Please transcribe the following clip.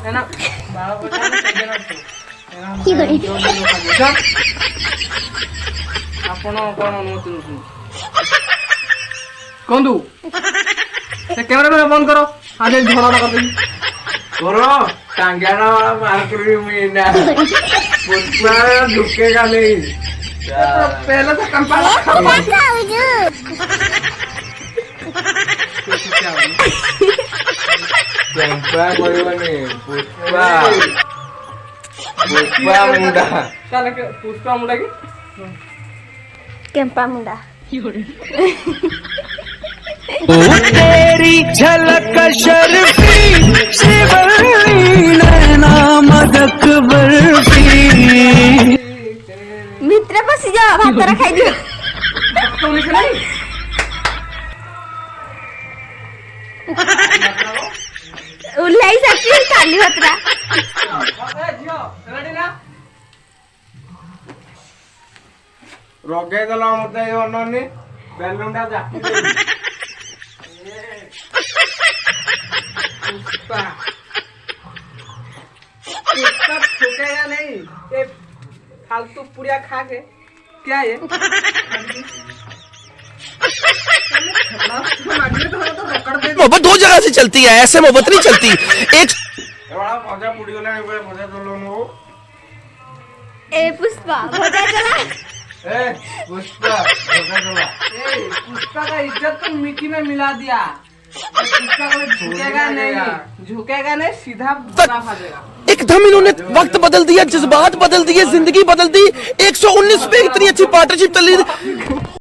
है ना बाबा को देना आपण कौन अनुमति कहतु से कैमरा मैन बंद करो आज झगड़ा कर करो टांगाना वाला मार कर मीना पुष्पा झुकेगा नहीं पहले तो कंपा कंपा कोई पुष्पा पुष्पा मुंडा चल पुष्पा मुंडा की केम्पा मुंडा तेरी झलक शर्फी शिवली नैना मदक बर्फी मित्र बसी जा भात खाई दियो उल्लाई सकती खाली भतरा रगे देला मते अननी बेलुनटा जाकी पुष्पा पुष्पा ठोकेगा नहीं ये फालतू पुड़िया खा के क्या ये मोहब्बत दो जगह से चलती है, ऐसे मोहब्बत नहीं चलती। एक बड़ा मजा पुड़ी गला है मजा चलो नो ए पुष्पा भजा चला ए पुष्पा मजा चला ए पुष्पा का इज्जत तो मिट्टी में मिला दिया पुष्पा को झुकेगा नहीं सीधा बना भागेगा एकदम इन्होंने वक्त बदल दिया, जज्बात बदल दिए, जिंदगी बदल दी। 119 पे इतनी अच्छी पार्टनरशिप चल रही थी।